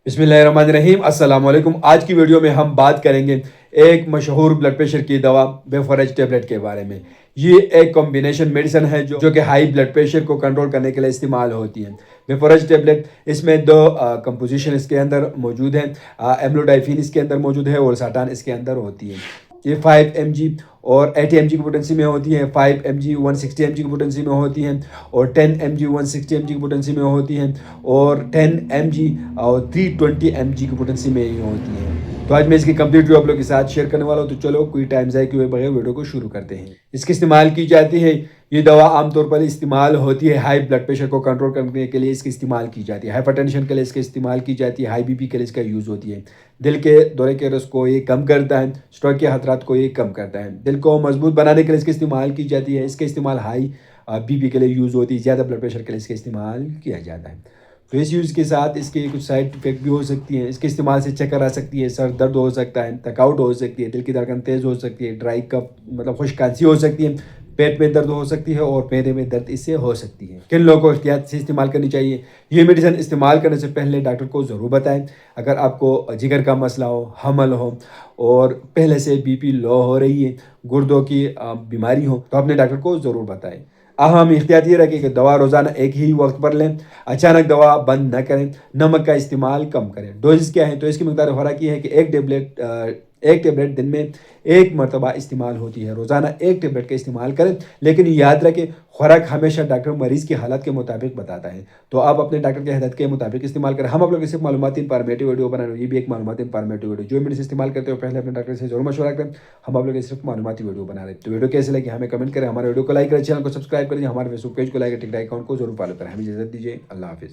बिस्मिल्लाहिर्रहमानिर्रहीम अस्सलाम वालेकुम। आज की वीडियो में हम बात करेंगे एक मशहूर ब्लड प्रेशर की दवा बेफोरेज टेबलेट के बारे में। ये एक कॉम्बिनेशन मेडिसिन है जो कि हाई ब्लड प्रेशर को कंट्रोल करने के लिए इस्तेमाल होती है। बेफोरेज टेबलेट इसमें दो कंपोजिशन इसके अंदर मौजूद है, एम्लोडाइफिन इसके अंदर मौजूद है और साटान इसके अंदर होती है। ये 5 mg और 80 mg की पोटेंसी में होती है, 5 mg 160 mg की पोटेंसी में होती हैं और 10 mg 160 mg की पोटेंसी में होती हैं और 10 mg और 320 mg की पोटेंसी में ही होती हैं। तो आज मैं इसकी कंप्लीट वीडियो आप लोगों के साथ शेयर करने वाला हूँ। तो चलो कोई टाइम ज़ाया किए बगैर वीडियो को शुरू करते हैं। इसकी इस्तेमाल की जाती है, ये दवा आमतौर पर इस्तेमाल होती है हाई ब्लड प्रेशर को कंट्रोल करने के लिए इसकी इस्तेमाल की जाती है, हाइपरटेंशन के लिए इसका इस्तेमाल की जाती है, हाई बीपी के लिए इसका यूज़ होती है, दिल के दौरे के रस को ये कम करता है, स्ट्रोक के खतरात को ये कम करता है, दिल को मजबूत बनाने के लिए इसका इस्तेमाल की जाती है। इसका इस्तेमाल हाई बीपी के लिए यूज़ होती है, ज़्यादा ब्लड प्रेशर के लिए इसका इस्तेमाल किया जाता है। तो इस यूज़ के साथ इसके कुछ साइड इफेक्ट भी हो सकती हैं। इसके इस्तेमाल से चक्कर आ सकती है, सर दर्द हो सकता है, थकावट हो सकती है, दिल की धड़कन तेज़ हो सकती है, ड्राई कफ मतलब खुश्क खांसी हो सकती है, पेट में दर्द हो सकती है और मैदे में दर्द इससे हो सकती है। किन लोगों को एहतियात से इस्तेमाल करनी चाहिए? ये मेडिसिन इस्तेमाल करने से पहले डॉक्टर को ज़रूर बताएं। अगर आपको जिगर का मसला हो, हमल हो और पहले से बीपी लो हो रही है, गुर्दों की बीमारी हो, तो अपने डॉक्टर को ज़रूर बताएं। अहम एहतियात ये रखें कि दवा रोज़ाना एक ही वक्त पर लें, अचानक दवा बंद न करें, नमक का इस्तेमाल कम करें। डोजेस क्या है? तो इसकी मकदार खुराक ये है कि एक टेबलेट दिन में एक मरतबा इस्तेमाल होती है। रोज़ाना एक टेबलेट का इस्तेमाल करें, लेकिन याद रखें खुराक हमेशा डॉक्टर मरीज़ की हालत के मुताबिक बताता है। तो आप अपने डॉक्टर की हिदायत के मुताबिक इस्तेमाल करें। हम आप लोग सिर्फ मालूमाती इंफॉर्मेटिव वीडियो बना रहे हैं, ये भी एक मालूमाती इंफॉर्मेटिव वीडियो। जो मेडिसिन इस्तेमाल करते हो पहले अपने डॉक्टर से जरूर मशवरा करें। हम आप लोग सिर्फ मालूमाती वीडियो बना रहे हैं। तो वीडियो कैसे लगी हमें कमेंट करें, हमारे वीडियो को लाइक करें, चैनल को सब्सक्राइब करें, हमारे फेसबुक पेज को लाइक, टिकटॉक अकाउंट को जरूर फॉलो करें। हमें इजाजत दीजिए, अल्लाह हाफिज़।